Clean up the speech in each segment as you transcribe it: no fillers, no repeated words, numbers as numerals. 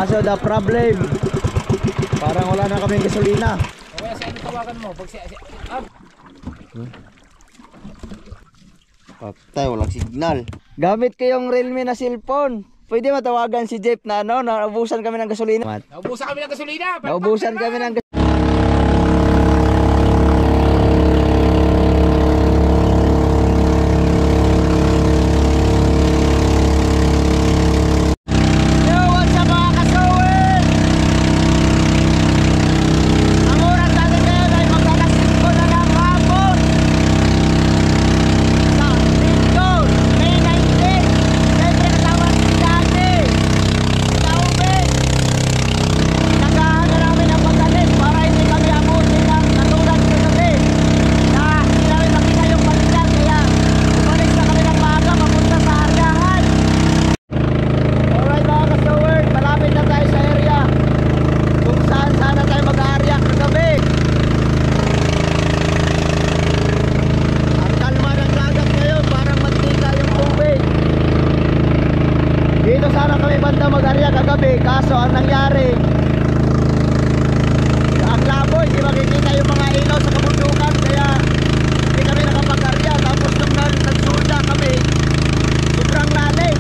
Kaso the problem, parang wala na kaming gasolina. Kaya sa ano tawagan mo? Pag Patay, walang signal. Gamit ko yung Realme na cellphone. Pwede matawagan si Jeff na ano, naubusan kami ng gasolina. Naubusan kami ng gasolina. Naubusan kami ng gasolina. Kaso ang nangyari, ang laboy, hindi makikita yung mga ilaw sa kabundukan, kaya hindi kami nakapag-arya. Tapos nung nagsulda kami, sobrang lalim,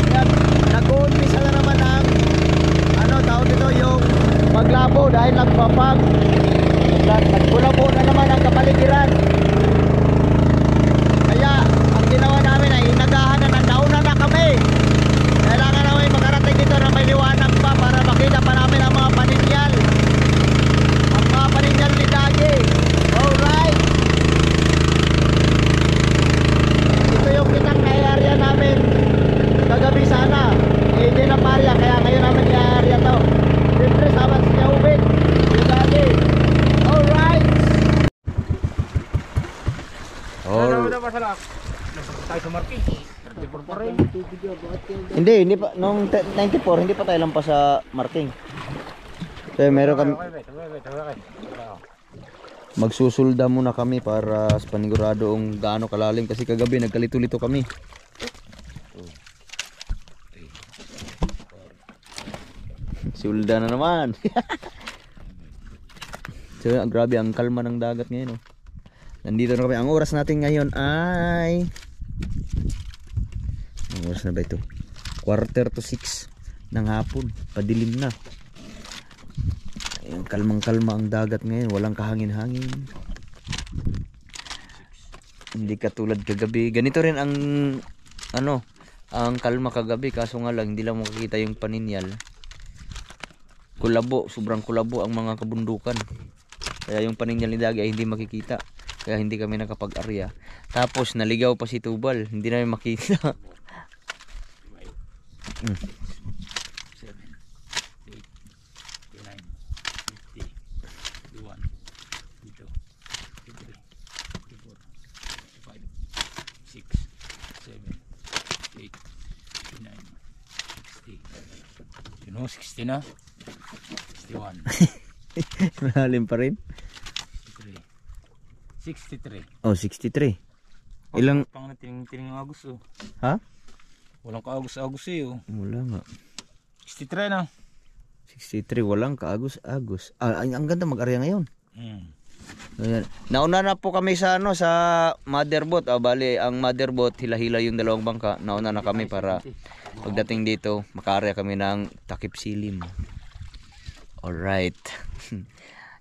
kaya nag-uumpisa na naman ang ano tawag dito, yung paglabo dahil nagpapag, nagkulabo na naman ang kapaligiran. Kaya ang ginawa namin ay inagahan na, nauna na kami. Kailangan namin makarating dito na may liwanag pa para makita pa namin ang mga paninyal. Ang mga paninyal ni Dagi. Alright. Ito yung kitang na-area namin kagabi sana. Eh hindi na parya, kaya ngayon namin i-area to. Siyempre sama si Yaubit, si Dagi. Alright. tayo sa market. Hindi pa nung 94 hindi pa tayo lampas sa marking. Kaya meron kami. Magsusulda muna kami para sa panigurado ang gaano kalalim kasi kagabi nagkalito-lito kami. Sulda na naman. So grabe ang kalma ng dagat ngayon oh. Nandito na kami. Ang oras natin ngayon ay ang oras na ba ito? 5:45 ng hapon. Padilim na. Ayun, kalmang-kalma ang dagat ngayon. Walang kahangin-hangin. Hindi katulad kagabi. Ganito rin ang ano, ang kalma kagabi. Kaso nga lang hindi lang makikita yung paninyal. Kulabo, sobrang kulabo ang mga kabundukan. Kaya yung paninyal ni Dagi ay hindi makikita. Kaya hindi kami nakapag-arya. Tapos naligaw pa si Tubal. Hindi namin makita. 7, 8, 9, 50, 51, 52, 53, 54, 55, 6, 7, 8, 9, 60. You know, 60 na. 61. Malalim pa rin. 63. Oh, 63. Ilang pang nating Agos oh. Ha? Walang kaagos-agos eh oh. Wala nga. 63 na. 63 walang kaagos-agos. Ah, ang ganda mag-arya ngayon. Ayan. Nauna na po kami sa ano sa motherboat. Bali ang motherboat hila-hila yung dalawang bangka. Nauna na kami para pagdating dito maka-arya kami ng takip silim. Alright.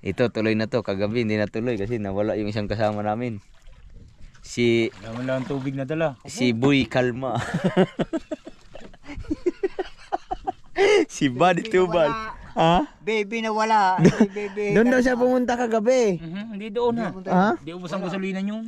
Ito tuloy na to. Kagabi hindi na tuloy kasi nawala yung isang kasama namin. Si wala ang tubig na dala. Si Boy Kalma. Si Buddy Tubal. Ha? Baby na wala. Baby. Doon daw siya pumunta kagabi. Hindi doon ha. Ha? Hindi ubos ang gasolina nyo.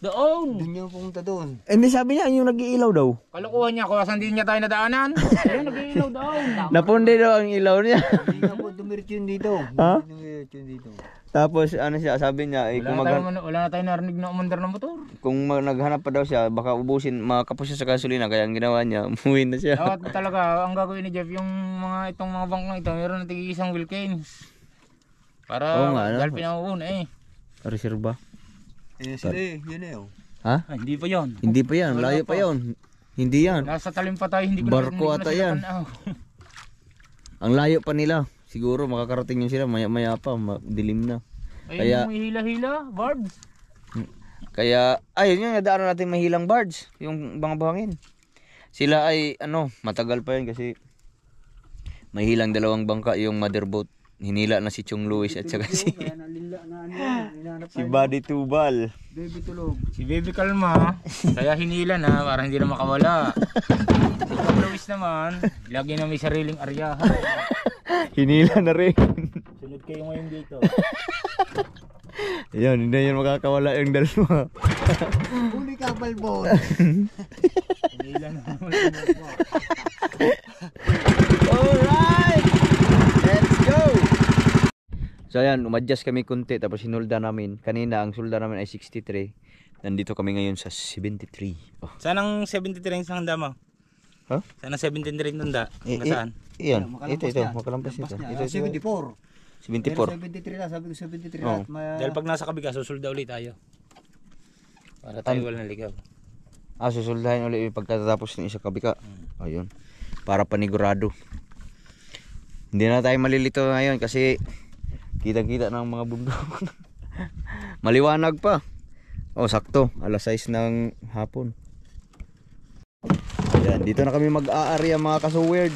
Doon. Doon niya pumunta doon. Hindi sabi niya yung nag-iilaw daw. Kalokohan niya kung saan din niya tayo nadaanan. Ayun nag-iilaw daw. Napundi daw ang ilaw niya. Hindi nga po dumirit yun dito. Ha? Dumirit yun dito. Tapos ano siya sabi niya wala na tayo narinig na umandar ng motor. Kung naghanap pa daw siya baka ubusin makapos siya sa gasolina kaya ang ginawa niya umuwi na siya. Dapat talaga ang gagawin ni Jeff yung itong mga bangkang ito meron na tig-isang Wilkins. Para dahil pinauuna eh. Reserva. Sila yun eh oh. Ha? Hindi pa yon. Hindi pa yan, layo pa yon. Hindi yan. Nasa talim pa tayo, hindi ko barko ata yan. Ang layo pa nila. Siguro makakarating yun sila maya-maya pa, dilim na. Ayun yung hila-hila, Barbs. Kaya ayun yung nadaanan natin mahilang barge, yung mga buhangin. Sila ay matagal pa yun kasi mahilang dalawang bangka yung motherboat. Hinila na si Chong Luis at saka si Buddy Tubal. Baby tulog. Si Baby Kalma, kaya hinila na para hindi na makawala. Si Chong Luis naman, lagi na may sariling aryahan. Hinila na rin. Sunod kayo ngayon dito. Yan, hindi yan makakawala yung dalawa. Huli ka, balbon. Hinila na naman. Alright! Let's go! So ayan, umadjust kami kunti tapos sinulda namin. Kanina ang sulda namin ay 63. Nandito kami ngayon sa 73. Oh. Saan ang 73 sa handa mo? Huh? Saan ang 73 handa? Saan? Iyan, ito, makalampas ito. Ito, 74. 74. 73 na, sabi ko 73 Oh. at Dahil pag nasa kabiga, susulda ulit tayo. Para tayo walang ligaw. Susuldahin ulit yung pagkatapos ng isa kabika. Ayun. Para panigurado. Hindi na tayo malilito ngayon kasi kitang-kita ng mga bundok. Maliwanag pa. Oh, sakto. Alas 6 ng hapon. Ayan, dito na kami mag-aarya mga kasuwerd.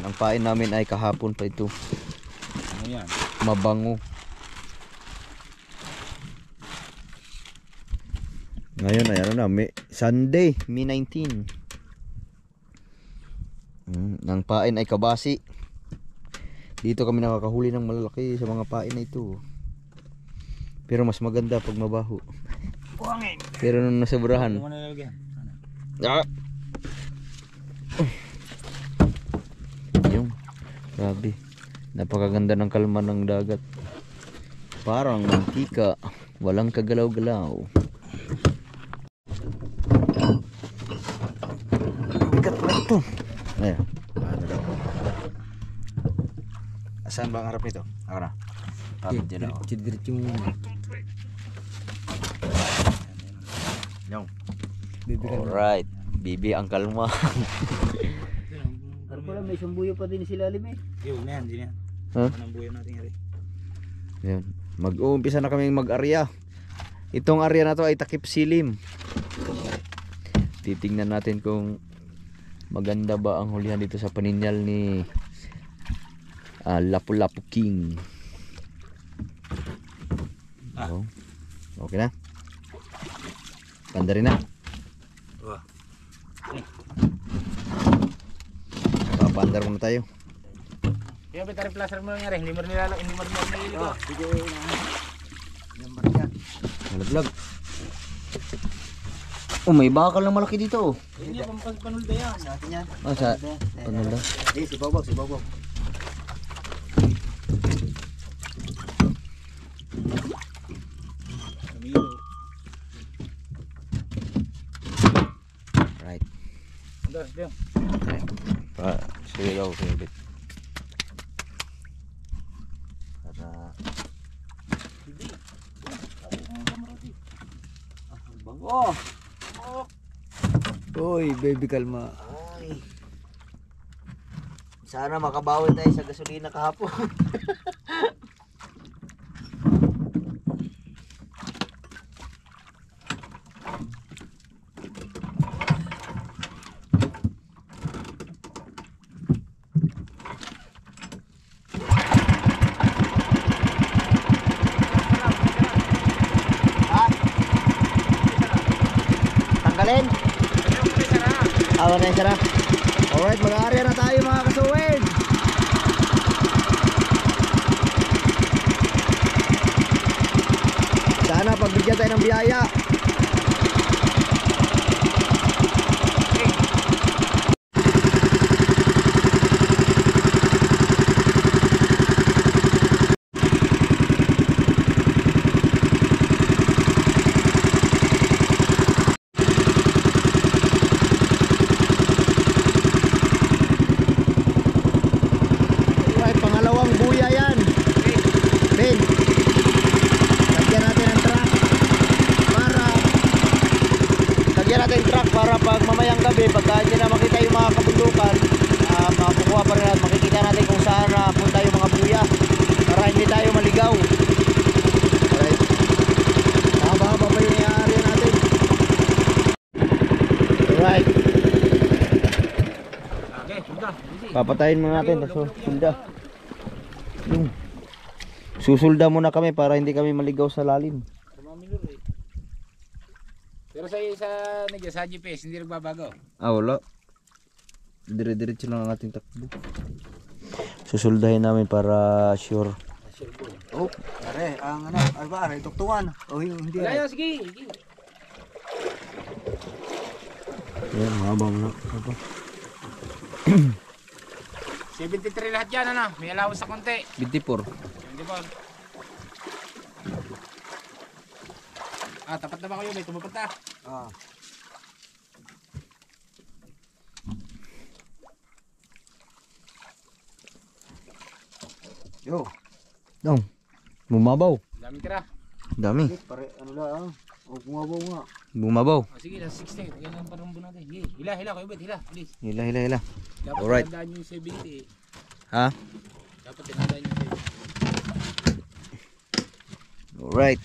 Ang pain namin ay kahapon pa ito. Ano yan? Mabango. Ngayon ay Sunday, May 19. Ang pain ay kabasi. Dito kami nakakahuli ng malalaki sa mga pain na ito. Pero mas maganda pag mabaho. Buhangin! Pero nung nasobrahan. Ano mo nalagyan? Yung grabe. Napakaganda ng kalma ng dagat. Parang mantika, walang kagalaw-galaw. Bigat na ito. Ayan. Asan ba ang harap nito? Ako na. Tapit dyan ako. Diretso mo. Yung. Alright. Bibi ang kalma. Ano pala, may sumbuyo pa din sila lim eh. Yun na yan, din yan. Huh? Anong buhay natin yan? Ayan. Mag-uumpisa na kaming mag-arya. Itong arya na to ay takip silim. Titingnan natin kung maganda ba ang hulihan dito sa paninyal ni Lapu-Lapu King. Oh. Okay na? Panda rin na? Papandar muna tayo. Kaya betari placer mo nga rin, hindi mo nilalak, hindi mo nilalak. Sige na. Yung barya. Malaglag. Oh, may bakal na malaki dito. Hindi, panulda yan. Natin yan. Sa panulda. Si Bobog, si Bobog. Right. Diyan. Sige daw, ulit. Para Bango! Uy, baby kalma. ay. Sana makabawi tayo sa gasolina kahapon. Tanggalin. Awan na yung sarap. Alright, mag-aarya na tayo mga kasuwid. Sana pagbigyan tayo ng biyaya. Alright, pangalawang buya yan. Ben, lagyan natin ang truck para Papatayin muna natin. Susulda. Susulda muna kami para hindi kami maligaw sa lalim. Pero sa GPS hindi nagbabago. Wala. Dire-diretso lang ang ating takbo. Susuldahin namin para sure. Oh, pare, ang ano ba, are tuktukan. Oh, hindi. Wala, sige. Yan, mahaba mo na. 73 lahat yan, ano? May allowance sa konti. 24. Hindi ba? Tapat na ba kayo? May tumapat na. Yo. Dong. Bumabaw. Daming tira. Dami. Pare, ano lang. Oh, bumabaw nga. Bumabaw. Sige, nasa 60. Yan ang parumbo natin. Hila, kayo ba? Hila, please. Hila. Dapat Alright. tinandaan nyo yung 70. Ha? Dapat tinandaan nyo yung 70. Alright.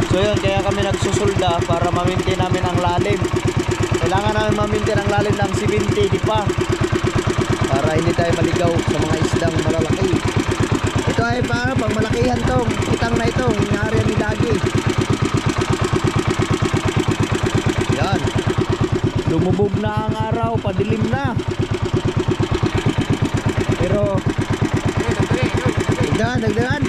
So yun, kaya kami nagsusulda para ma-maintain namin ang lalim. Kailangan namin ma-maintain ang lalim ng 70, di pa? Para hindi tayo maligaw sa mga isdang malalaki. Ito ay pang malakihan tong kitang na ito, hinaharian ni Dagi. Yan. Lumubog na ang araw, padilim na. Pero dagdagan.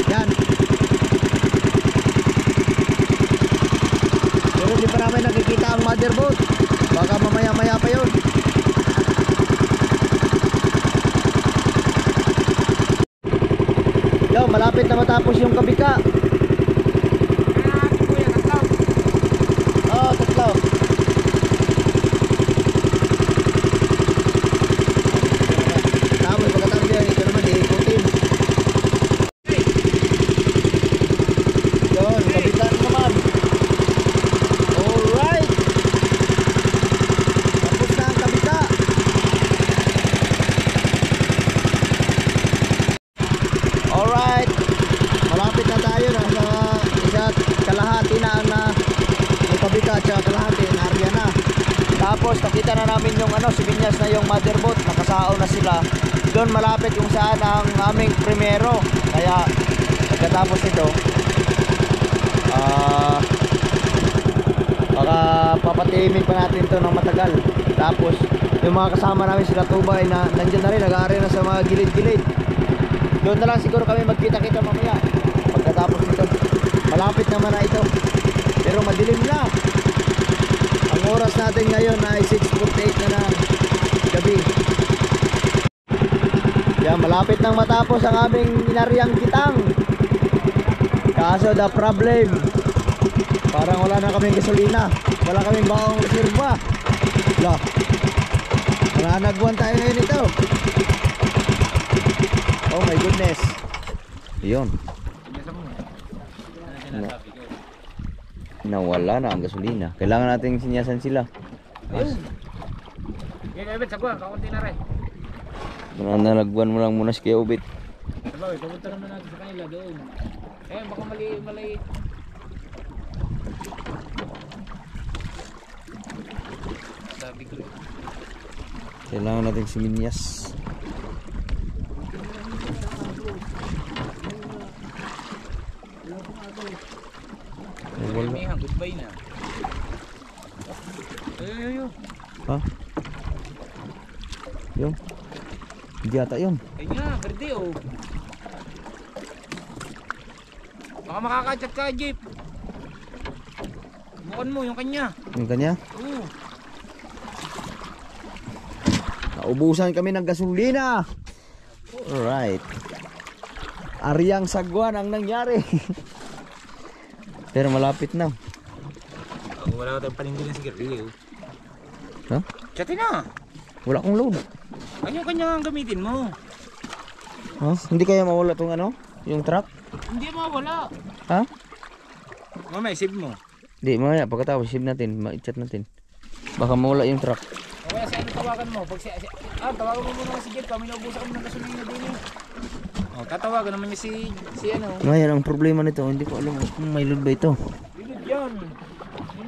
Yan. Pero hindi pa namin nakikita ang motherboard. Baka mamaya-maya pa yun. Yo, malapit na matapos yung kabika. Oh, tatlo. Tapos pagkatapos yan, ito naman iikutin. Yun, kabika naman. Alright. Tapos na ang kabika. Alright. Malapit na tayo na sa isa't kalahati na ang yung kabika at saka kalahati na area na. Tapos nakita na namin yung sibinyas na yung motherboard, nakasao na sila. Doon malapit yung saan ang aming primero. Kaya pagkatapos nito baka papatimin pa natin to ng matagal. Tapos yung mga kasama namin sila Tubay na nandyan na rin, nag-aari na sa mga gilid-gilid. Doon na lang siguro kami magkita-kita mamaya pagkatapos nito. Malapit naman na ito, pero madilim na. Ang oras natin ngayon ay 6:48 na ng gabi. Yan, malapit nang matapos ang aming inaryang kitang. Kaso the problem, parang wala na kaming gasolina, wala kaming baong reserva. Nanagwan tayo ngayon ito. Oh my goodness. Yun. Nawala na ang gasolina. Kailangan nating sinyasan sila. Ayun. Okay, Ubit, sagwa, kakunti na rin. Nalagwan mo lang muna si Kuya Ubit. Sabay, pupunta naman natin sa kanila doon. Baka mali. Sabi ko. Kailangan nating siminyas. Wala. Goodbye na. Ayo. Ha? Yun. Hindi ata yun. Ayun nga, verde oh. Baka makakachat ka, Jeep. Bukan mo yung kanya. Yung kanya? Oo. Naubusan kami ng gasolina. Alright. Aryang sagwan ang nangyari. Pero malapit na. Wala ko tayong panindigan sa Guerrero. Ha? Chatin na. Wala akong load. Ano yung kanya ang gamitin mo? Ha? Hindi kaya mawala tong yung truck? Hindi mawala. Ha? Mamaya, save mo. Hindi, mamaya pagkatapos save natin, ma-chat natin. Baka mawala yung truck. O kaya sa ano tawagan mo? Tawagan mo muna si Jeep. Kami naubusan kami ng gasolina din eh. Tatawagan naman niya si ano. Ngayon ang problema nito, hindi ko alam kung may load ba ito. Bilid yan.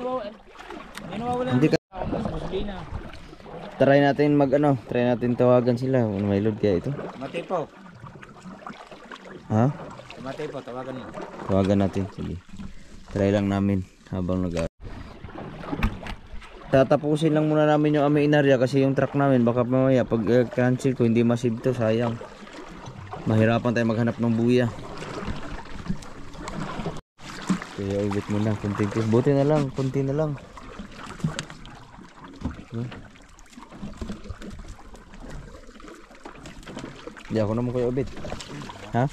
nawawala. Hindi ka. Sa gasolina. Try natin try natin tawagan sila. May load kaya ito? Matay po. Ha? Matay po, tawagan mo. Tawagan natin. Sige. Try lang namin habang tatapusin lang muna namin yung Ame-Inarya kasi yung truck namin baka mamaya pag cancel ko hindi masib to, sayang. Mahirapan tayo maghanap ng buya. Kaya ubit muna, konti. Buti na lang, konti na lang. Hindi ako naman kayo ubit. Ha?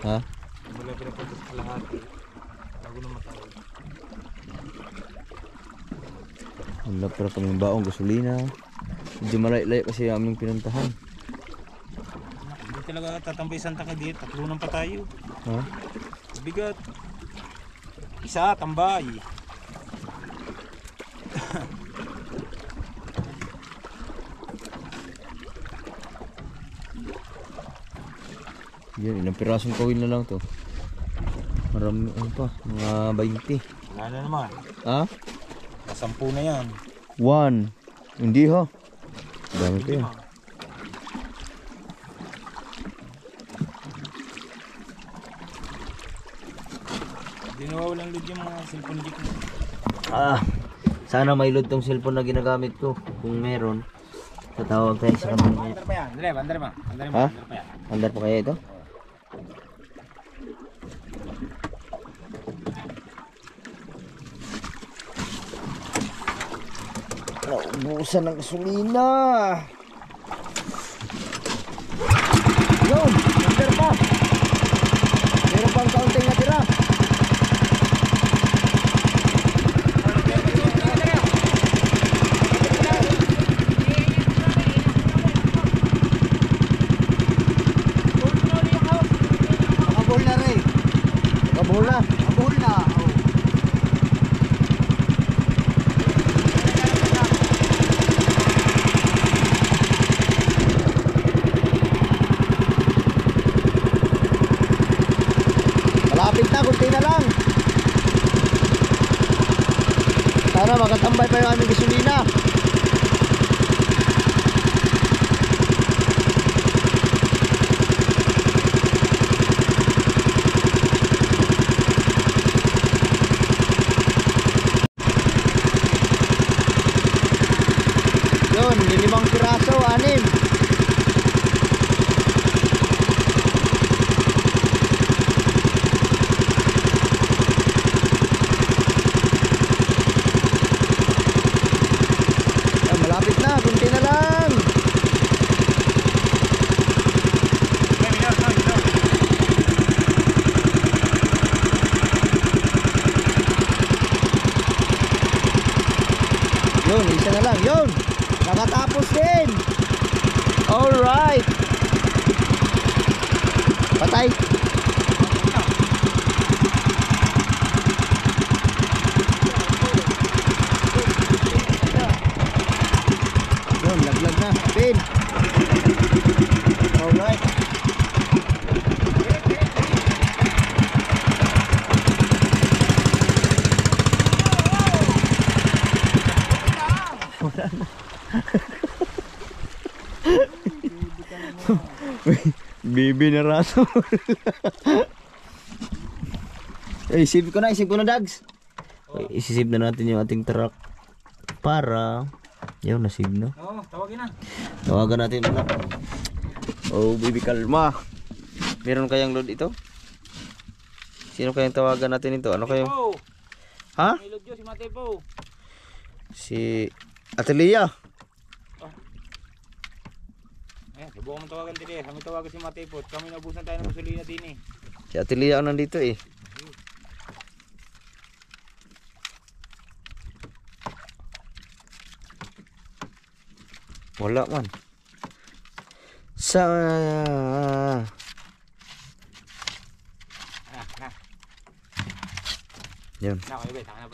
Ha? Wala pinapunta sa lahat. Bago na matawag. Wala pero kaming baong gasolina. Medyo malay-lay kasi yung aming pinuntahan. Hindi talaga tatambay Santa ka dito. Tatlunan pa tayo. Ha? Bigat. Isa, tambay. Yan, ilang pirasong kawil na lang to. Marami pa, mga 20. Wala na naman. Ha? Kasampu na yan. 1. Hindi ha. Dami pa yan. Hindi nawawalang load yung mga cellphone jack mo. Sana may load tong cellphone na ginagamit ko. Kung meron, tatawag tayo sa kanila. Andar pa yan. Andar pa. Ha? Andar pa yan. Andar pa kaya ito? Naubusan ng gasolina. Yun, andar pa. Meron pang kaunting natira. Nakabol na rin. Kabuhol na. Nakabol na. Oh. Malapit na, kunti na lang. Sana makatambay pa yung aming gasolina. Yun, 5 piraso, 6. Malapit na, kunti na lang. Yun, isa na lang. Yun, nakatapos din. Alright. Patay. Yun, laglag na. Pin. Alright. Bibi na raso. Isip ko na Dags. Isisip na natin yung ating truck para yun, nasib na. Oo, tawagin na. Tawagan natin muna. Oh, baby, kalma. Meron kayang load ito? Sino kayang tawagan natin ito? Ano kayo? Po. Ha? May load yun si Matay po. Si Atelia. Subukan mo tawagan din eh. Kami tawagan si Matay po. Kami naubusan tayo ng gasolina din eh. Si Atelia ang nandito eh. Wala man. Sa Yan.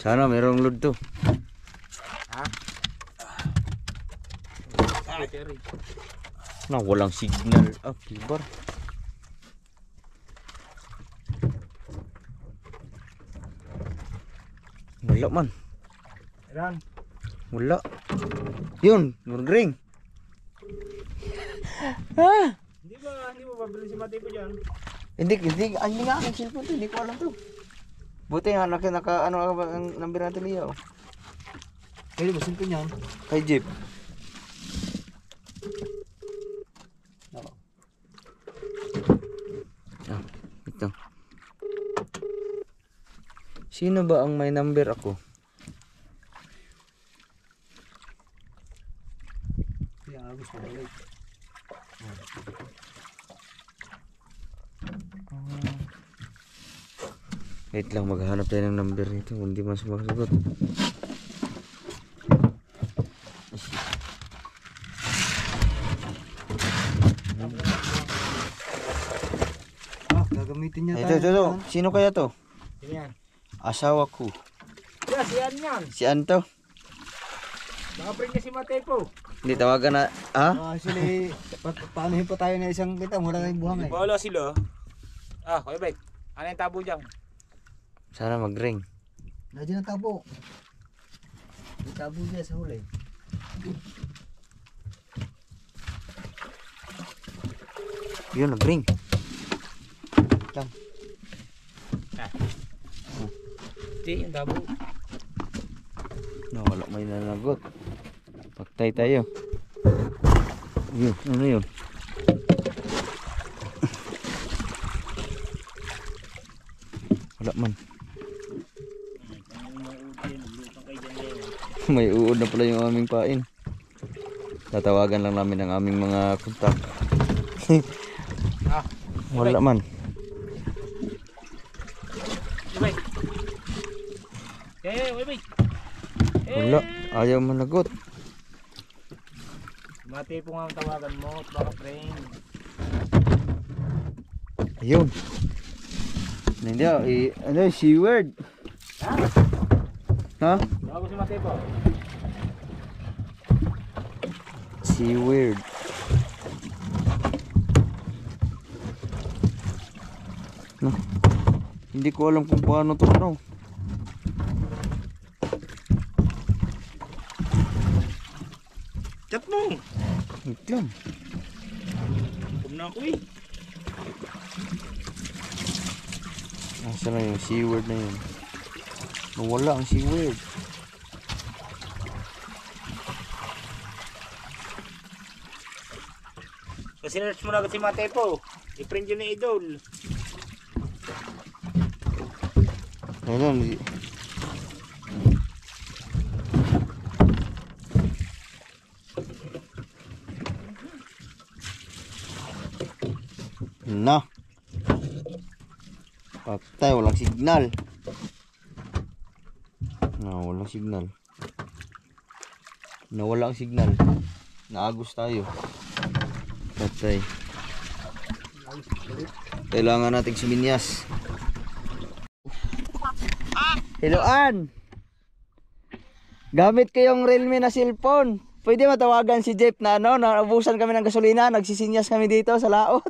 Sana merong load to. Ha? Na walang signal. Kibar. Wala man. Ilan? Wala. Yun, nurgring. Hindi mo babili si Matay po dyan? Hindi nga aking cellphone to, hindi ko alam to. Buti nga, ano ang number natin niya, oh. Pwede ba cellphone yan? Kay Jeep. Oo. Ito. Sino ba ang may number ako? Kaya Agus na balik. Wait lang, maghahanap tayo ng number nito. Hindi man sumasagot. Gagamitin niya Ito. Sino kaya to? Sino yan? Asawa ko. Si An yan. Si Anto? Baka print niya si Matay po. Hindi, tawagan na. Ha? Actually, paano pa tayo na isang kita? Wala tayong buhang eh. Wala sila. Kuya Bek. Ano yung tabo dyan? Sana mag-ring. Nandiyan ang tabo. May tabo niya sa huli. Yun, nag-ring. Lang. Hindi, yung tabo. Wala may nanagot. Pagtay tayo. Yun, ano yun? Wala man. May uod na pala yung aming pain. Tatawagan lang namin ang aming mga kontak. Wala man. Wait. Wait. Wala. Ayaw managot. Matay po nga ang tawagan mo. Baka friend. Ayun. Hindi ano yung C-word? Ha? Bago si Matay po. C-word. No. Hindi ko alam kung paano to ano. Chat mo. Iklam. Huwag na ako eh. Nasa na yung C-word na yun? Nawala ang C-word. So sinerch mo na agad si Matay po. I-print yun na idol. Ayun. Na. Patay, walang signal. Walang signal. Nawala ang signal. Naagos tayo. Patay. Kailangan nating suminyas. Hello, Ann. Gamit ko yung Realme na cellphone. Pwede matawagan si Jeff na naubusan kami ng gasolina, nagsisinyas kami dito sa laot.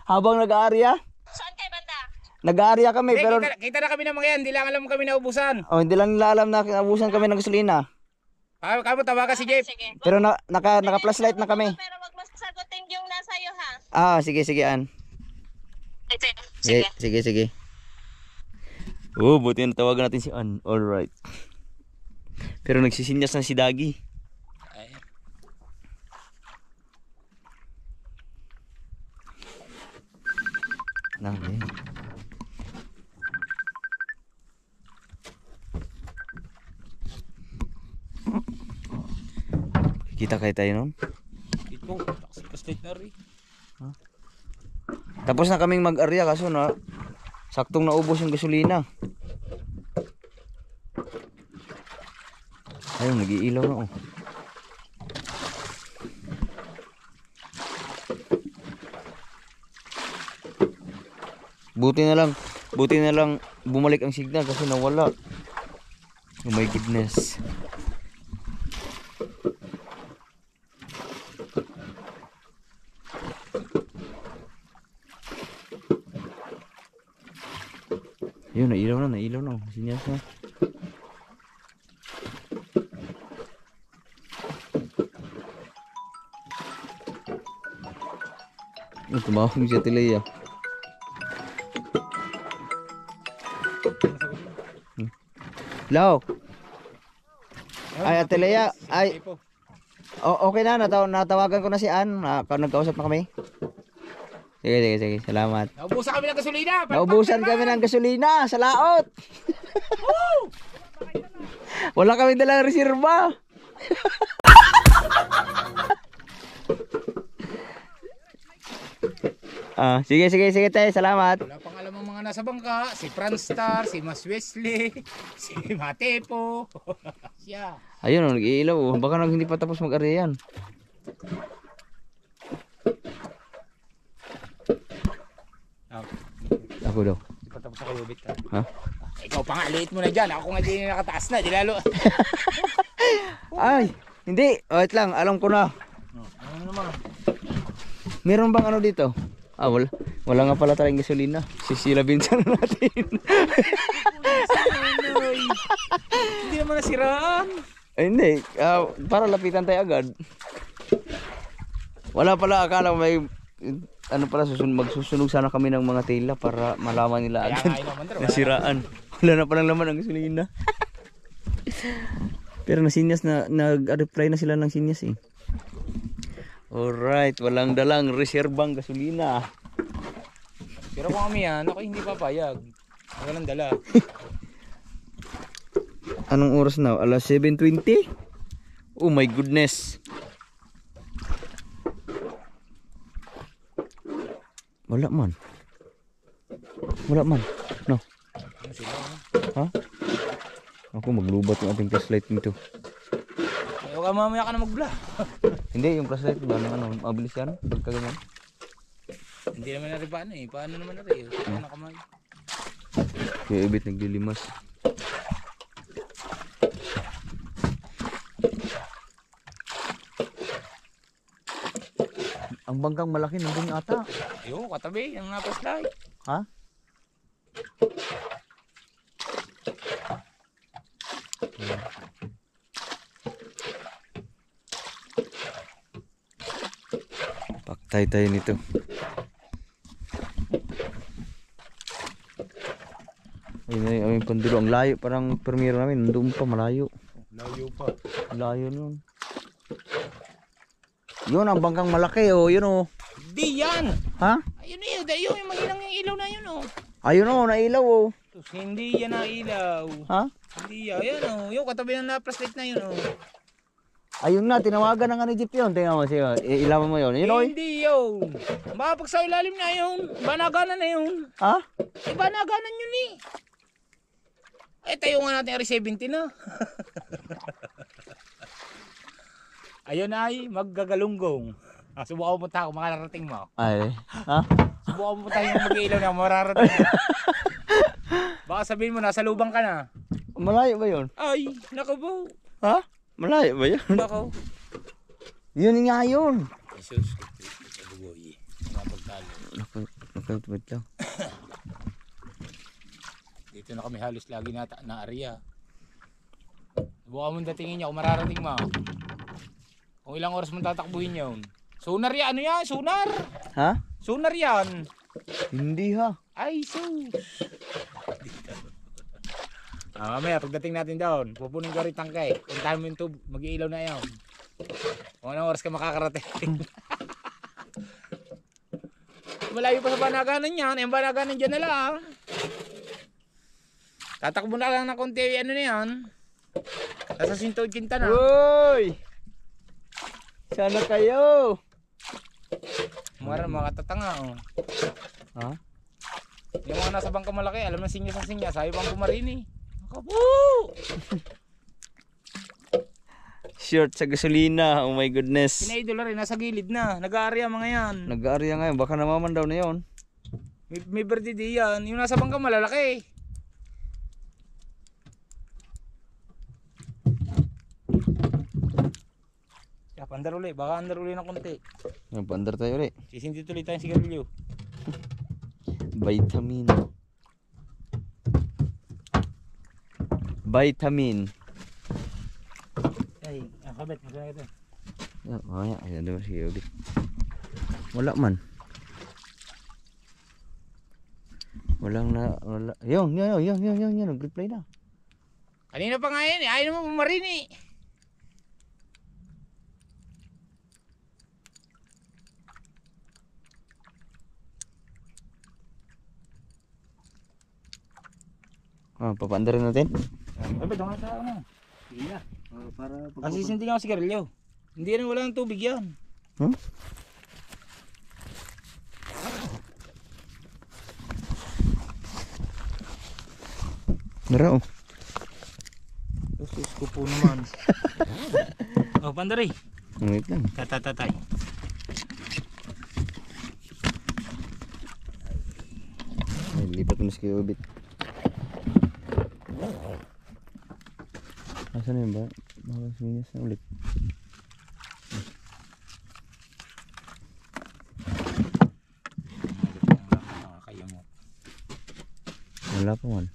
Habang nag-aarya. Saan kayo banda? Nag-aarya kami pero Kita na kami ng mga yan. Hindi lang alam kami na ubusan. hindi lang nila alam na naubusan kami ng gasolina. Kamu tawagan si Jeff. Sige. Pero naka-flashlight na kami. Pero wag mo sagutin yung nasa iyo Ah, ha. sige, Ann. Sige. Sige. Oh, buti na tawagan natin si Ann. Alright. Pero nagsisinyas na si Dagi. Ayan. Kita kayo tayo nun? Ito, kasi na rin. Tapos na kaming mag-arya kaso na saktong naubos yung gasolina. Ayun, nag-iilaw na oh. Buti na lang bumalik ang signal kasi nawala. Oh my goodness. Yun, nailaw na. Sinyas na. Tumawag siya Tilea. Hello. Ay, Tilea. Ay, okay na. Natawagan ko na si Ann. Nagkausap na kami. Sige. Salamat. Naubusan kami ng gasolina. Naubusan kami ng gasolina sa laot. Wala kami dalang reserba. Sige tayo. Salamat. Wala pang alam ang mga nasa bangka. Si Franstar, si Mas Wesley, si Matepo. Siya. Ayun, nag-iilaw. Baka hindi pa tapos mag-area yan. Ako daw. Hindi pa tapos ako yubit ka. Ha? Ikaw pa nga, liit mo na dyan. Ako nga din nakataas na. Di lalo. Ay, hindi. Wait lang, alam ko na. Ano naman? Meron bang ano dito? Wala. Wala nga pala tayong gasolina. Sisilabin sana natin. Hindi naman nasiraan. Ay, hindi. Para lapitan tayo agad. Wala pala. Akala may... Ano pala, magsusunog sana kami ng mga tela para malaman nila agad. Nasiraan. Wala na palang laman ang gasolina. Pero nasinyas na, nag-reply na sila ng sinyas eh. Alright, walang dalang reserbang gasolina. Pero kung kami yan, ako hindi papayag. Walang dala. Anong oras na? Alas 7:20? Oh my goodness. Wala man. No. Ha? Ako maglubat yung ating flashlight nito. Ayaw ka mamaya ka na mag-vlog. Hindi, yung flashlight ba ano, mabilis yan? Pagka ganyan. Hindi naman na rin paano eh. Paano naman na rin? Paano kamay? Kaya ibit naglilimas. Ang bangkang malaki nandun ata. Ayun, katabi. Yung flashlight. Ha? Paktay tayo nito. Ayun na yung aming pandulo. Ang layo parang permiro namin. Nandun pa malayo. Layo pa. Layo nun. Yun ang bangkang malaki oh. Yun oh. Di yan. Ha? Ayun yun. Ayun yung maginang yung ilaw na yun oh. Ayun oh. Nailaw oh. Tapos, hindi yan ang ilaw. Ha? Hindi yan. Ayun oh. Yung katabi ng flashlight na yun oh. Ayun na. Tinawagan ng ano jeep yun. Tingnan mo siya. Ilawan mo yun. Yun oh. Hindi yun. Baka pag sa ilalim na yun. Banaganan na yun. Ha? Banaganan yun eh. Eh tayo nga natin R70 na. Ayun ay maggagalunggong. Subukan mo punta ako, makararating mo. Ay. Ha? Subukan mo punta yung mag-iilaw na mararating mo. Baka sabihin mo nasa lubang ka na. Malayo ba yun? Ay, nako po. Ha? Malayo ba yun? Nako. Yun nga yun. Jesus, kabugoy. Mapagtalo. Naku, wait lang. Dito na kami halos lagi na area. Subukan mo datingin niya kung mararating mo. Kung ilang oras mo tatakbuhin yun. Sonar yan, ano yan? Sonar! Ha? Sonar yan! Hindi ha. Ay, sus! Mamaya, pagdating natin doon, pupunin ko rin tangkay. Puntahan mo yung tube, mag-iilaw na yun. Kung anong oras ka makakarating. Malayo pa sa banaganan yan. Yung banaganan dyan na lang. Tatakbo na lang ng konti, ano na yan. Nasa 180 na. Uy! Sana kayo! Mga tatanga oh. Ha? Yung mga nasa bangka malaki, alam na sinya sa sinya, sayo pang pumarini. Nakapo! Short sa gasolina, oh my goodness. Pinaidol rin, nasa gilid na, nag-aarya mga yan. Nag-aarya ngayon, baka namaman daw na yun. May birthday di yan, yung nasa bangka malalaki. Pandar uli, baka andar uli ng konti. Yan, pandar tayo ulit. Sisinti tuloy tayong sigarilyo. Vitamin. Vitamin. Ay, kabit, masaya ito. Mamaya, ayan doon sige ulit. Wala man. Walang na, wala. Yung, nag-reply na. Kanina pa nga yan eh, ayaw naman pumarin eh. Papaanda rin natin. Kabit, nga sa ano. Sige na. Para Kasi hindi nga ako sigarilyo. Hindi na wala ng tubig yan. Hmm? Nara oh. Sus ko po naman. Oh, pandari. Wait lang. Tatatay. Ay, lipat mo na si Kuya Ubit. Asan na yun ba? Makasinyas na ulit. Wala pa man.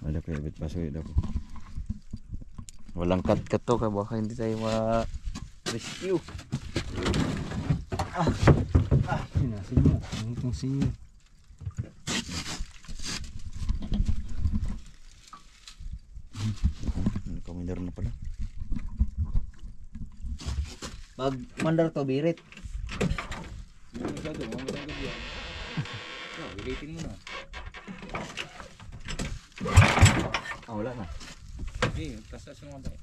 Wala Kuya Ubit, pasulit ako. Walang cut-cut to, kaya baka hindi tayo ma-rescue. Sinasin mo. Ang itong sinyo. Commander na pala. Pag mandar to birit. Ulitin mo na. Wala na. Eh, tasas mo tayo.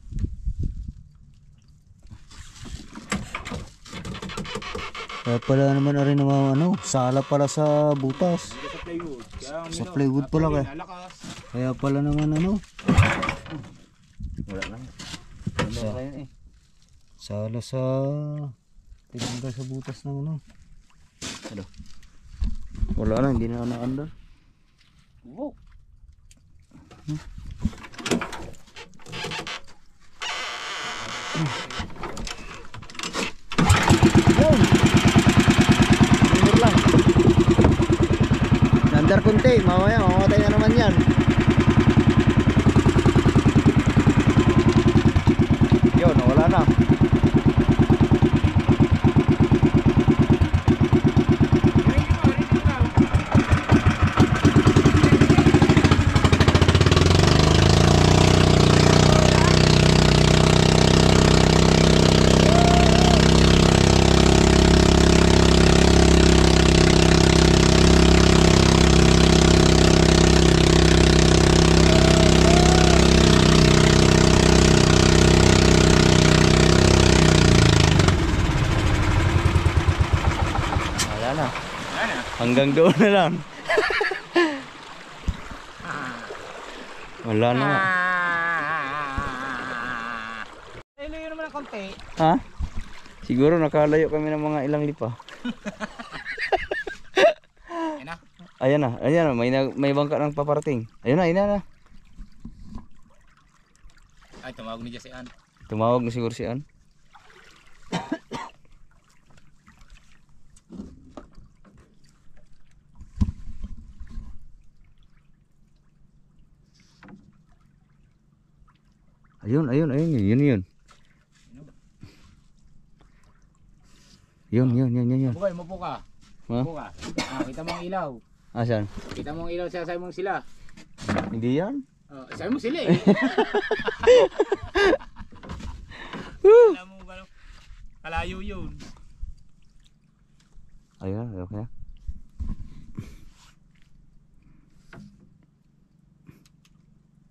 Kaya pala naman na rin naman sala pala sa butas. Sa plywood. Sa plywood pala kaya. Nalakas. Kaya pala naman Wala lang. Wala kayo eh. sala sa tinanggal sa butas ng Wala na, hindi na na-under. Wow. Minor lang. Nandar kunti, mamaya mamamatay na naman yan. Yun, wala na. Wala na. Hanggang doon na lang. Wala na nga. Ilayo naman ng konti. Ha? Siguro nakalayo kami ng mga ilang lipa. Ayun na. Ayan na, ayan na, may bangka ng paparating. Ayun na. Ay, tumawag ni Jesse Ann. Tumawag na siguro si Ann. Ayun, yun. Yun. Bukay, mapo ka. Ha? Mapo ka. Ah, kita mo ang ilaw. Asan? Kita mo ang ilaw, sasay mong sila. Hindi yan? Sasay mo sila eh. Alam mo gano'n. Kalayo yun. Ayun, okay.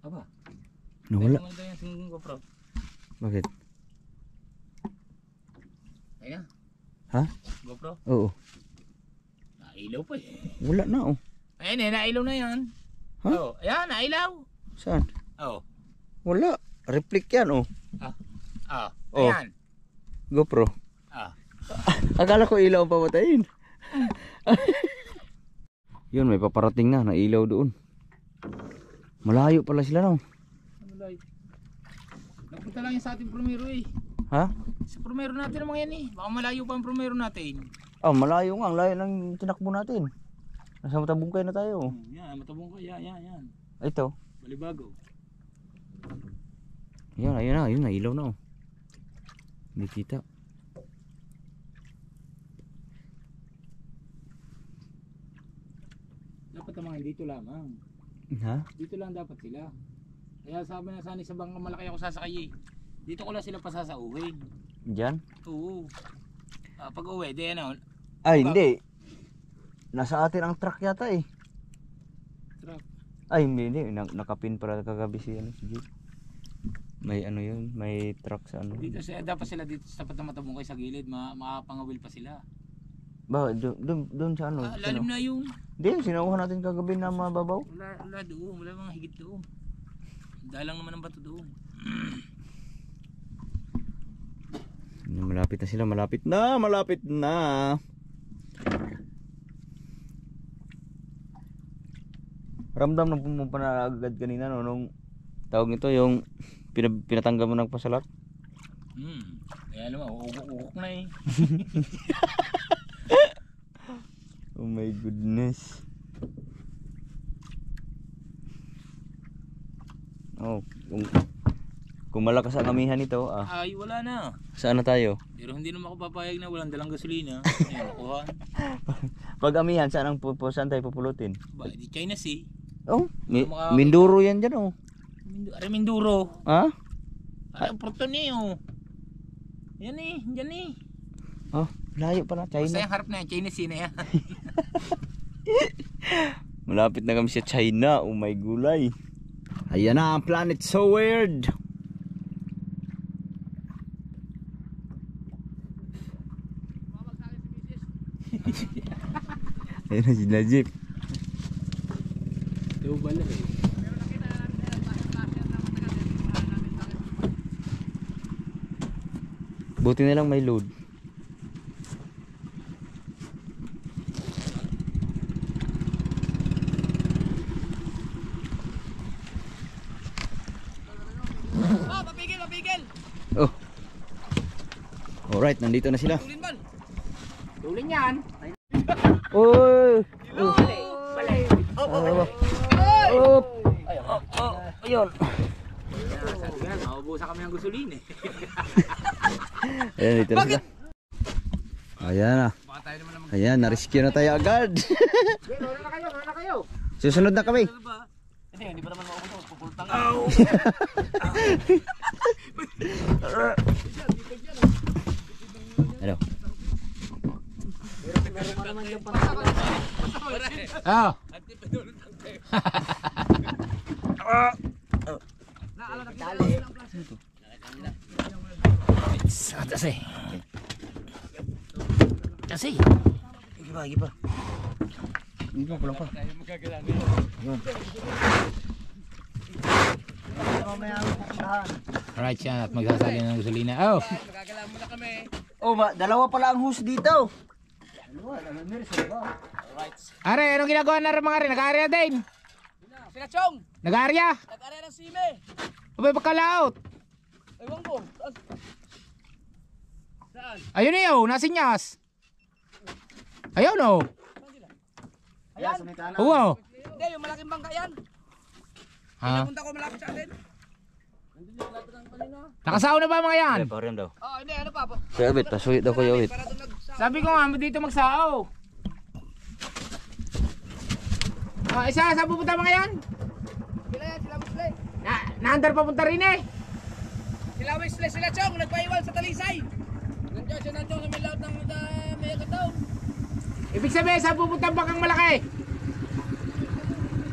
Aba. Nawala. Ano yung singing ko, bro? Bakit? Ayun na. Ha? GoPro? Oo. Nailaw pa eh. Wala na oh. Ayun eh, nailaw na yan. Ha? Oh, ayan, nailaw. Saan? Oh. Wala. Reflect yan oh. Oh. Ayan. GoPro. Ah. Akala ko ilaw ang papatayin. Yun, may paparating na. Nailaw doon. Malayo pala sila no. Napunta lang yan sa ating promero eh. Ha? Sa promero natin naman yan eh. Baka malayo pa ang promero natin. Ah, malayo nga. Ang layo ng tinakbo natin. Nasa Matabungkay na tayo. Yan, matabong ka. Yan. Ito. Balibago. Yan, ayun na. Ilaw na oh. Hindi kita. Dapat naman dito lamang. Ha? Dito lang dapat sila. Kaya sabi na sana sa bangka malaki ako sasakay eh. Dito ko lang sila pasasauhin. Diyan? Oo. Pag uwi, di ano. Ay, hindi. Nasa atin ang truck yata eh. Truck. Ay, hindi. Nakapin para kagabi si Jeep. May ano yun, may truck sa ano. Dito dapat sila dito sa tapat na Matabungkay sa gilid, makapangawil pa sila. Ba, doon sa ano? Lalim na yung. Hindi, sinauhan natin kagabi na mababaw. Wala doon, wala mga higit doon. Dalang naman ang bato doon. Malapit na sila, malapit na. Ramdam na pumpa na agad kanina no, nung tawag nito yung pinatanggal mo ng pasalak. Kaya naman, ugok na eh. Oh my goodness. Oh, kung malakas ang amihan nito, Ay, wala na. saan na tayo? Pero hindi naman ako papayag na walang dalang gasolina. Ayun, nakuha. Pag amihan, saan tayo pupulutin? Ba, di China Sea. Oh, Mindoro yan dyan oh. Minduro. Ha? Ay, Porto niyo. Yan eh, dyan eh. Oh, layo pa na, Basta China. yung harap na yan, China Sea na yan. Malapit na kami sa China, oh my gulay. Ayan na ang Planet So Weird. Ayan na si Najib. Ito bala eh. Buti na lang may load. Papigil! Oh. Alright, nandito na sila. Tulin yan! Oy! Ayun. Maubusan kami ng gasolina eh. Ayan, dito na sila. Ayan na. Ayan, na-rescue na tayo agad. Ano na kayo? Susunod na kami. Hindi pa naman maubos. Pupultang. Ano? Kasi. Iba. Iba ko lang pa. Alright yan at magsasali ng gasolina. Oh! Oh, dalawa pala ang hose dito. Are, anong ginagawa na rin mga rin? Nag-area din? Sila Chong! Nag-area? Nag-area ng sime! Abay, pagkalaot. Ewan ko. Saan? Ayun na yun, nasinyas. Ayun o. Ayan? Oo. Hindi, yung malaking bangka yan. Ha? Punta ko malapit sa atin. Nakasaw na ba mga yan? Parang daw. Oo, hindi, ano pa? Kuya Awit, pasuhit daw Kuya Awit. Para doon Sabi ko nga, dito magsao. Isa, saan pupunta mga yan? Sila yan, sila Wesley. Naandar papunta rin eh. Sila Wesley, sila Chong, nagpaiwal sa Talisay. Nandiyan siya nandiyan sa may laot ng may kataon. Ibig sabihin, saan pupunta ang bakang malaki?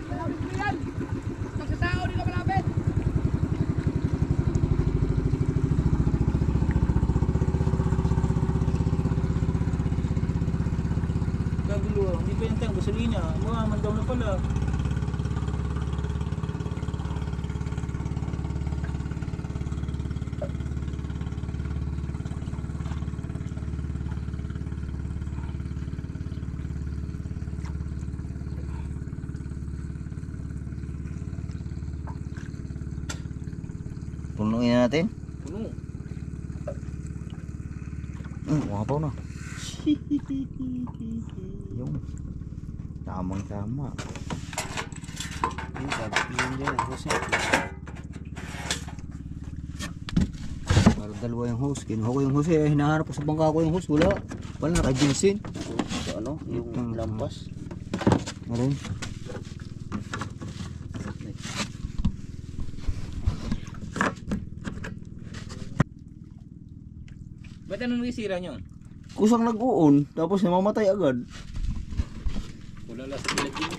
Sila Wesley yan. Magsasao dito malapit. Kagulo, hindi ba yung tayong gasolina? Mga daw na pala. Punuin natin. Puno. Wapaw na. Yung tamang-tama. Yun, sabi ko yun dyan, hose eh. Parang dalawa yung hose. Kinuha ko yung hose eh. Hinahanap ko sa bangka ko yung hose. Wala naka-jinsin. So, ano? Yung lampas. Meron. Ba't ano nagsisira nyo? Kusang nag-uon, tapos namamatay agad. Wala lang sa pilag yun.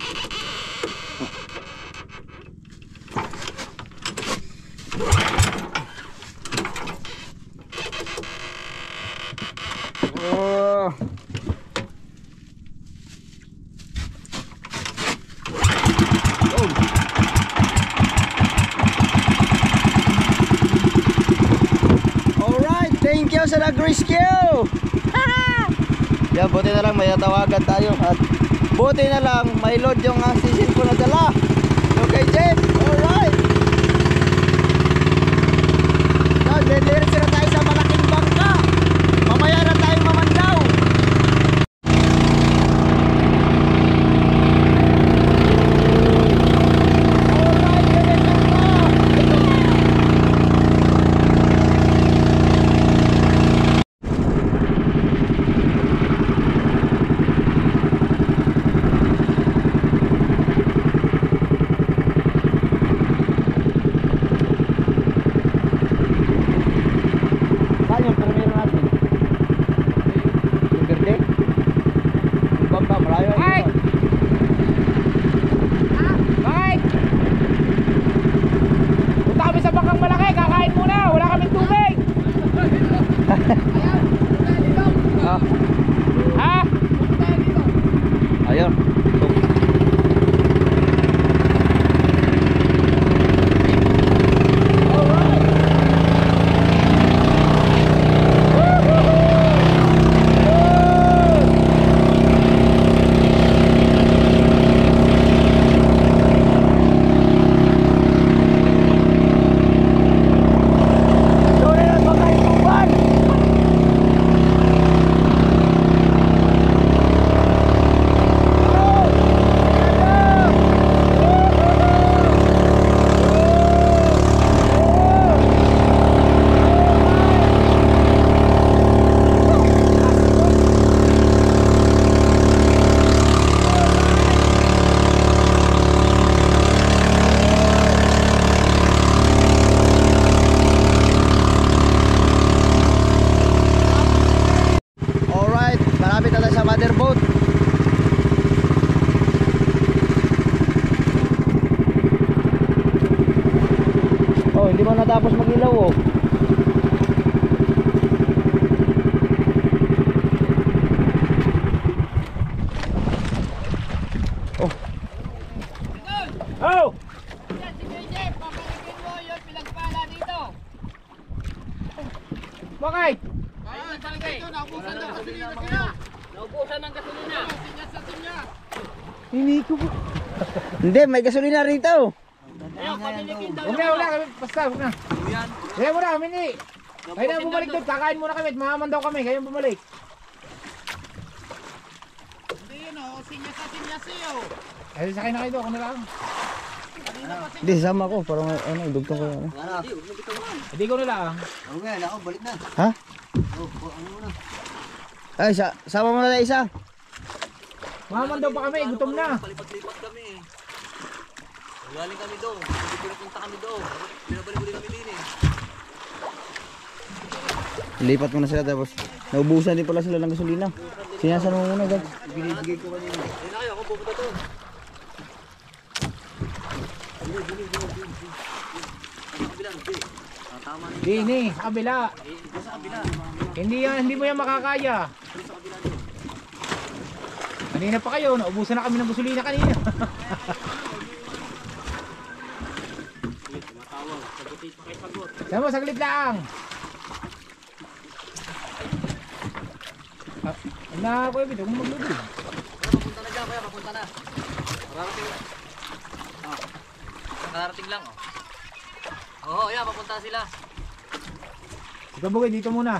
Oh. Alright, thank you sa nag-rescue. Yan, buti na lang may natawagan tayo at buti na lang may load yung sisin ko na dala. Okay, Jen. Alright. Yan, dediretso na tayo sa malaking bangka. Mamaya na tayo mamandaw. Alright, dediretso na. Saan yung permero natin? Yung verde? Yung bangka, malayo. Ay! Bakit? Punta kami sa bangkang malaki, kakain muna, wala kaming tubig. Ah, Ha? ayun. Sorry na mga ituban. Alright, malapit na tayo sa motherboat. Oh, hindi mo natapos mag-ilaw oh. Oh! Yan, si KJ, papalikin mo yung pinagpala dito. Bakit? Ayun, talaga ito, naubusan ng gasolina sila. Naubusan ng gasolina. Sinyas sa sinyas. Hindi ko po. Hindi, may gasolina rito. Ayun, pamilikin daw. Huwag na, basta, huwag na. Kaya mo na, mini. Kayo na bumalik doon, kakain muna kami at mahaman daw kami, kayo bumalik. Hindi yun, oh, sinyas sa sinyas iyo. Ay, sakay na kayo doon, ako na lang. Hindi, sama ko. Parang ano, dugtong ko. Ano. Hindi ko na lang. Oo nga, ako, balik na. Ha? Oo, ano muna. Ay, sama mo na tayo isa. Mahaman daw pa kami, gutom na. Palipat-lipat kami eh. Galing kami doon. Hindi pinapunta kami doon. Binabalik ulit kami din eh. Lipat mo na sila tapos naubusan din pala sila ng gasolina. Sinasan mo muna, guys. Binibigay ko kanina. Ayun na kayo, ako pupunta doon. Dini, sa kabila. Hindi mo yan makakaya. Kanina pa kayo, naubusan na kami ng gasolina kanina. Sabi mo, saglit lang. Na, Kuya Bito, kung maglubig. Papunta na dyan, kaya papunta na. Mararating lang. Nakarating lang oh. Oo, yan, papunta sila. Ikaw Bugay, dito muna.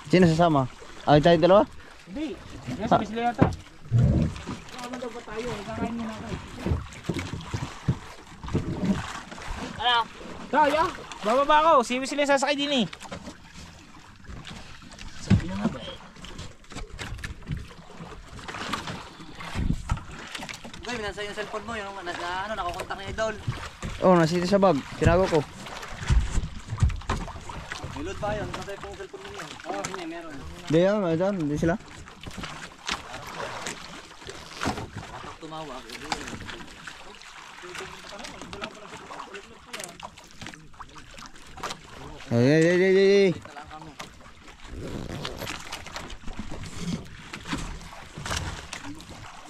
Sino sasama? Ay, tayo dalawa? Hindi. Nasa Wesley yata. Naman daw ba tayo? Kakain muna ako. Ano? Kaya, bababa ako. Si Wesley sasakay din eh. Boy, minasa yung cellphone mo, yung nakakontak ni Idol. Oh, nasa sa bag. Tinago ko. May load ba yun? Nasa yung cellphone mo yun? Oo, hindi, meron. Hindi yan, doon. Hindi sila. Kapag tumawag, Ay, ay, ay, ay, ay.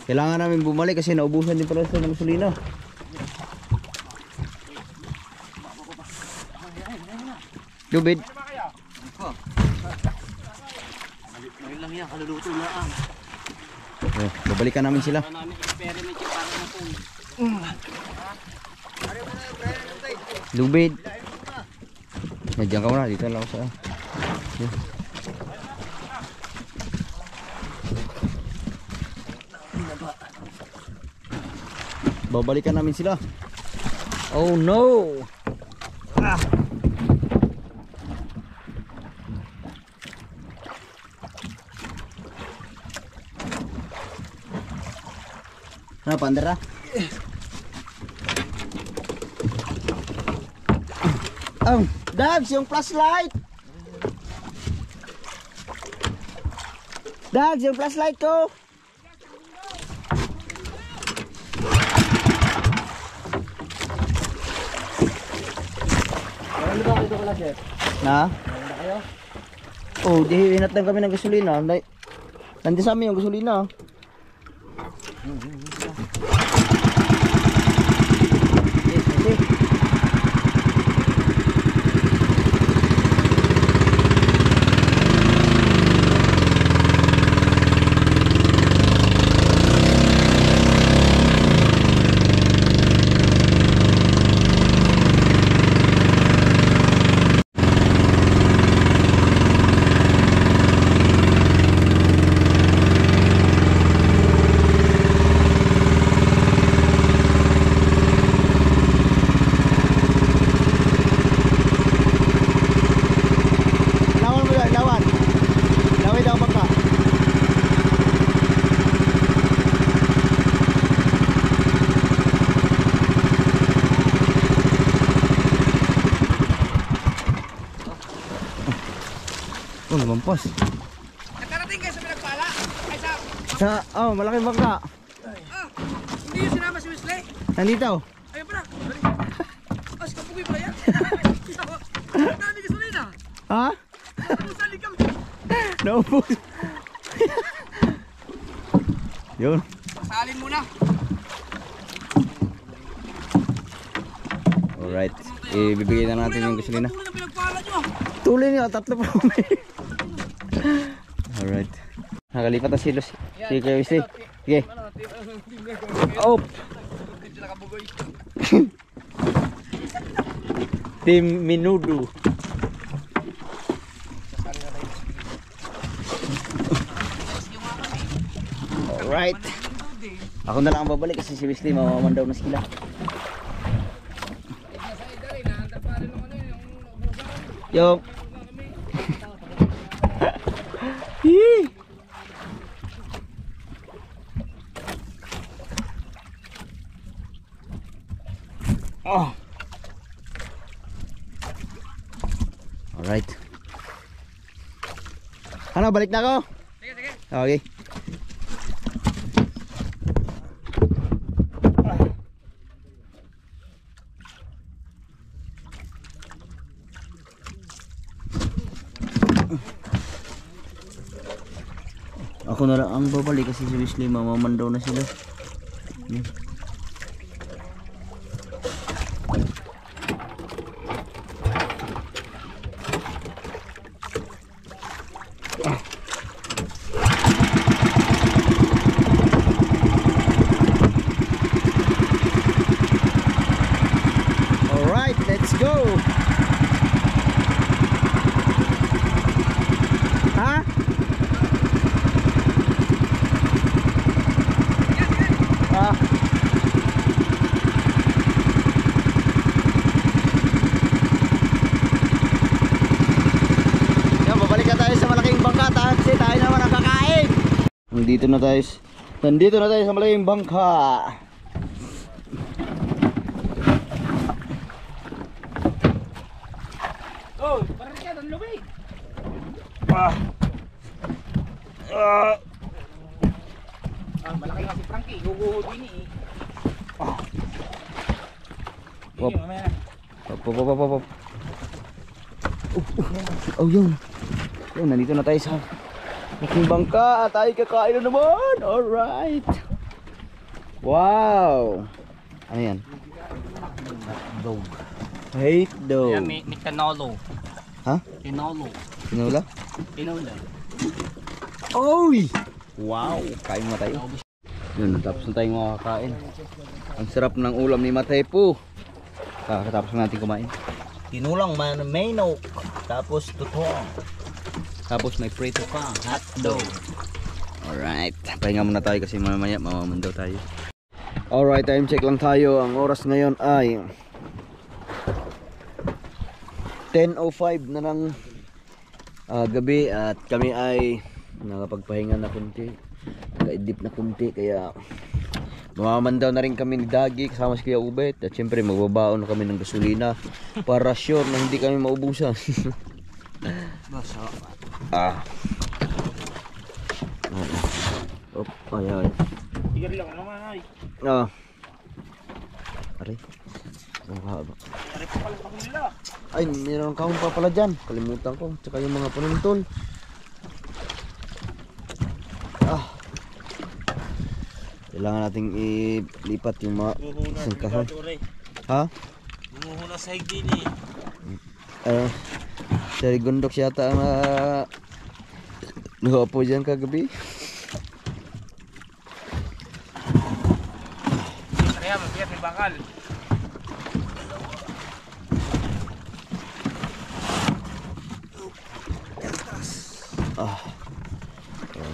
Kailangan namin bumalik kasi naubusan din pala sa ng gasolina. Lubid. ngayon lang yan, kaluluto lang. Oh, babalikan namin sila. Namin experiment yung parang na po. Lubid. Diyan ka muna, dito lang ako sa. Yan. Babalikan namin sila. Oh no. Ah. Ano, pandera? Oh, Dags, yung flashlight. Dags, yung flashlight ko. Ano ba dito ko lang, chef? Na? Ano kayo? Oh, di hinat lang kami ng gasolina. Nandiyan sa amin yung gasolina. Yes, yes. Lawan mo dyan, lawan. Laway daw bangka. Oh, lumampas. Nakarating kayo sa pinagpala. Ay sa... Oh, malaking bangka. Ah! Hindi yung sinama si Wesley. Nandito. Ayun pala. Ah, si Kapugi pala yan. Nani gasolina. Ha? Ano sa likam? Naubos. Yun. Pasalin muna. Alright. Ibibigay na natin yung gasolina. Tuloy na pinagpala nyo. Tuloy niyo, tatlo po kami. Alright. Nakalipat na si Los. Si Kuya Wesley. Sige. Op. Team Minudo. Alright. Ako na lang ang babalik kasi si Wesley mamaman daw na sila. Yung Hii. Oh. Alright. Ano, balik na ako? Sige, sige. Okay. Ako na lang ang babalik kasi si Wesley mamamandaw na sila. Alright, let's go. Ha? Nandito na tayo sa malaking bangka. Oh, parang ka, ang lumig. Malaki nga si Frankie, guguhudin eh. Wop. Sige, mamaya na. Pop. Oh, yun. Yun, nandito na tayo sa malaking bangka at tayo kakain na naman. Alright. Wow. Ano yan? Dog. Hate dog. Ayan, may tinolo. Ha? Tinolo. Sinula? Tinolo. Oy! Wow! Kain mo tayo. Yun, tapos na tayong makakain. Ang sarap ng ulam ni Matay po. Kakatapos na natin kumain. Tinulang manok. Tapos tutong. Tapos may prito pa. Hot dog. Alright. Pahinga muna tayo kasi mamaya mamamandaw tayo. Alright, time check lang tayo. Ang oras ngayon ay 10:05 na ng gabi at kami ay nakapagpahinga na kunti, naka-idip na kunti, kaya mamamandaw na rin kami ni Dagi kasama si Kuya Ubet at syempre magbabaon na kami ng gasolina para sure na hindi kami maubusan. Op, ay. Tigar lang naman ay. Aray. Ang haba. Pare pa pala ako nila. Ay, mayroon kahon pa pala dyan. Kalimutan ko. Tsaka yung mga panuntol. Kailangan nating ilipat yung mga isang kahon. Ha? Bumuhuna sa higdin eh. Sari Gondok yata ang nakapo dyan kagabi. Kaya mabigat may bakal.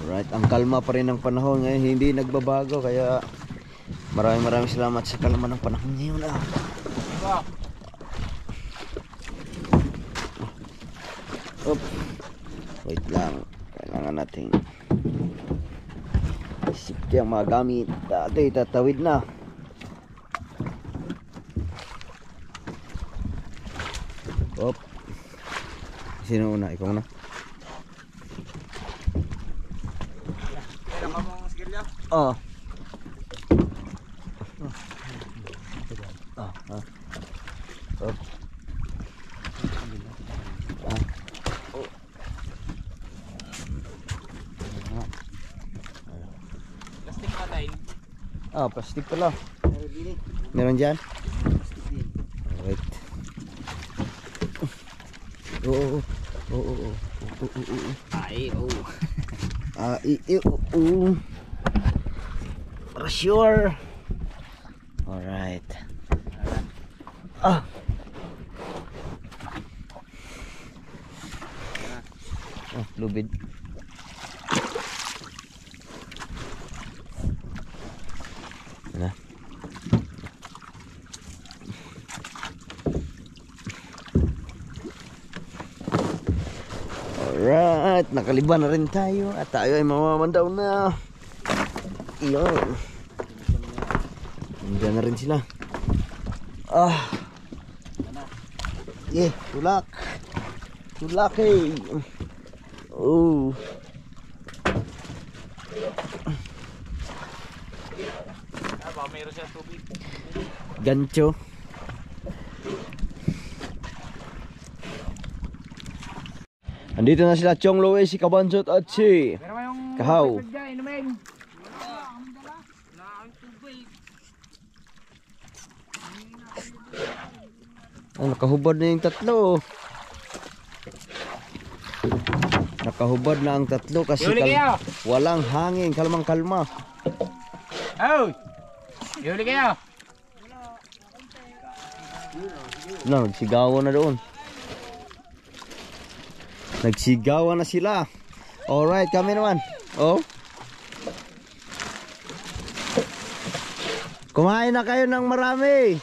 Alright, ang kalma pa rin ng panahon ngayon, hindi nagbabago, kaya maraming salamat sa kalma ng panahon ngayon. Wait lang, kailangan natin safety ang mga gamit. Dati tatawid na. Op. Sino una? Ikaw na. Oh. Op. Plastic na tayo. Plastic pala. Meron dyan? Wait. Oo. Ay, oh. For sure. Alright. Lubid. Ano? Alright, nakaliban na rin tayo at tayo ay mamamandaw na. Iyon. Nandiyan na rin sila. Tulak. Tulak eh. Oh. Baka mayroon siya tubig. Gancho. Andito na sila Chong Loe, si Kabansot at si Pero yung Kahaw. dyan, inumin. Nakahubad na yung tatlo. Nakahubad na ang tatlo kasi Ihuli kayo. walang hangin, kalmang kalma. Oh! Ihuli kayo. Nagsigawan na doon. Nagsigawan na sila. Alright, kami naman. Oh. Kumain na kayo ng marami.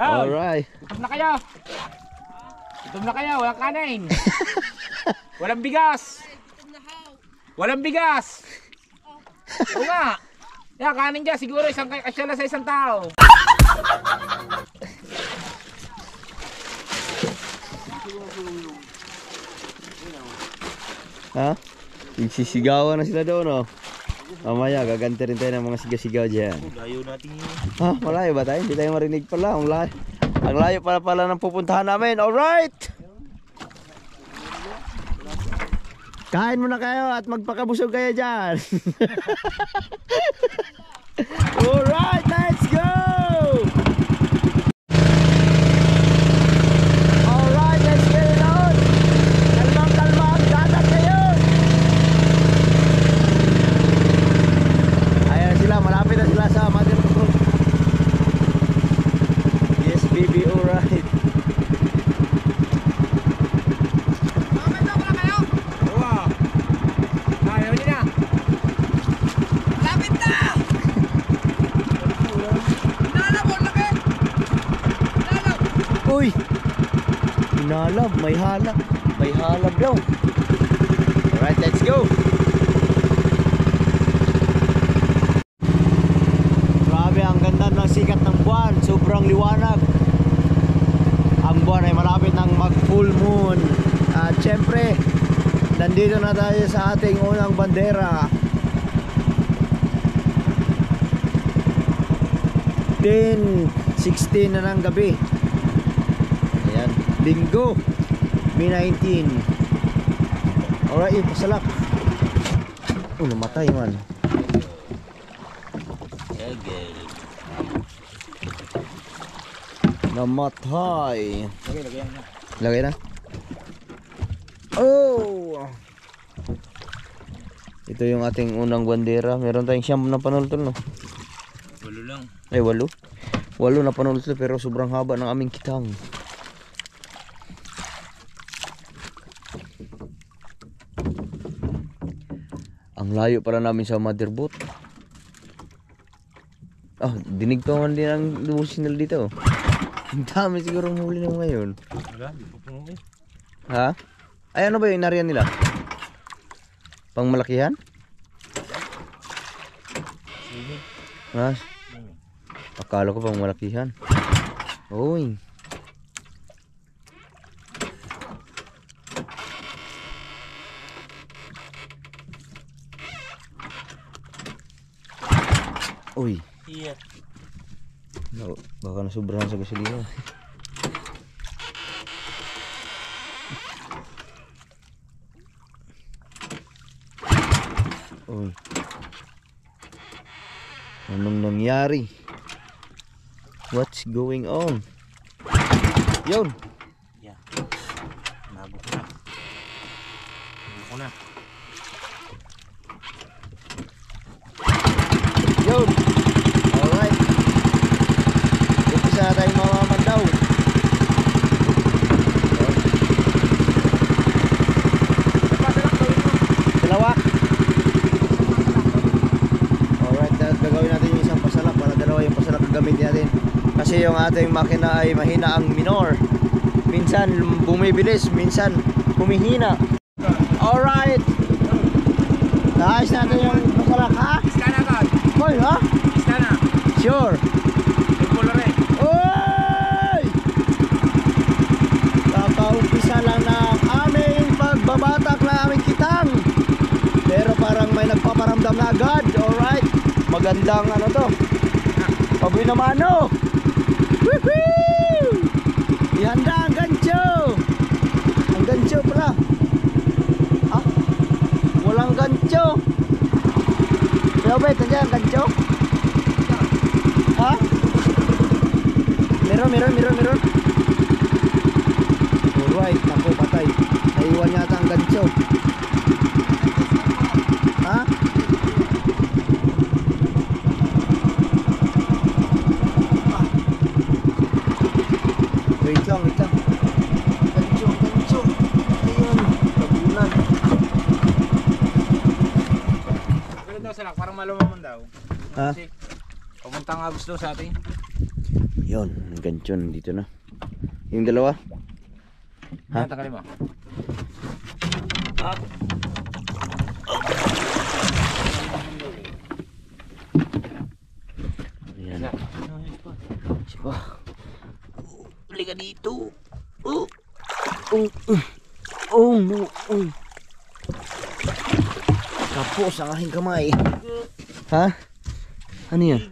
Oh! Alright. Gutom na kayo. Gutom na kayo, walang kanin. Walang bigas! Walang bigas! Oo nga! Yan, kanin dyan. Siguro isang kasyala sa isang tao. Ha? Sisigawan na sila doon, oh. Mamaya, gaganti rin tayo ng mga sigaw-sigaw dyan. Layo natin yun. Ha? Malayo ba tayo? Hindi tayo marinig pala. Ang layo pala ng pupuntahan namin. Alright! Kain muna kayo at magpakabusog kayo dyan. Alright, let's go! Alright, let's get it on! Kalmang-kalma ang dagat ngayon! Ayan sila, malapit na sila sa Mother Boat. Yes, baby, alright. Uy! Hinalab, may halak. May halab daw. Alright, let's go! Grabe, ang ganda ng sikat ng buwan. Sobrang liwanag. Ang buwan ay malapit ng mag full moon. At syempre, nandito na tayo sa ating unang bandera. 10:16 na ng gabi. Ayan, Linggo, May 19. Alright, pasalak. Oh, namatay man. Namatay. Lagay na. Oh! Ito yung ating unang bandera. Meron tayong siyam na panultol, no? 8 lang. Ay, 8. 8 na panultol pero sobrang haba ng aming kitang. Ang layo para namin sa Mother Boat. Ah, dinig pa man din ang signal dito. Ang dami siguro huli na ngayon. Wala, di pa puno eh. Ha? Ay, ano ba yung inarian nila? Pangmalakihan? Ha? Akala ko pangmalakihan. Uy. Uy. Iya. No, baka nasubrahan sa gasolina. Uy. Anong nangyari? What's going on? Yun. Yeah. Nabok na. Nabok na. Yun. Alright. Umpisa tayong mamamandaw. Dalawa. Alright, gagawin natin yung isang pasalak para dalawa yung pasalak gagamitin natin. Kasi yung ating makina ay mahina ang minor. Minsan bumibilis, minsan humihina. Alright. Naayos natin yung pasalak, ha? Iska na agad. Hoy, ha? Iska na. Sure. Pulpula rin. Oy! Kakaumpisa lang ng aming pagbabatak na aming kitang. Pero parang may nagpaparamdam na agad. Alright. Magandang ano to. Paboy na mano. Woohoo! Ihanda ang gancho. Ang gancho pala. Ah? Walang gancho. Pero ba, nandiyan ang gancho? Ha? Meron. Alright, ako patay. Naiwan yata ang gancho. Ha? Wait lang. Gancho. Ayun, tabunan. Pero daw salak, parang malumaman daw. Ha? Kasi pumunta nga gusto sa atin. Yun, ang gancho nandito na. Yung dalawa? Ha? Ha? Tagalin mo. Ayan. Sipa. Uli ka dito. Oh. Oh, no. Oh. Kapos ang aking kamay. Ha? Ano yan?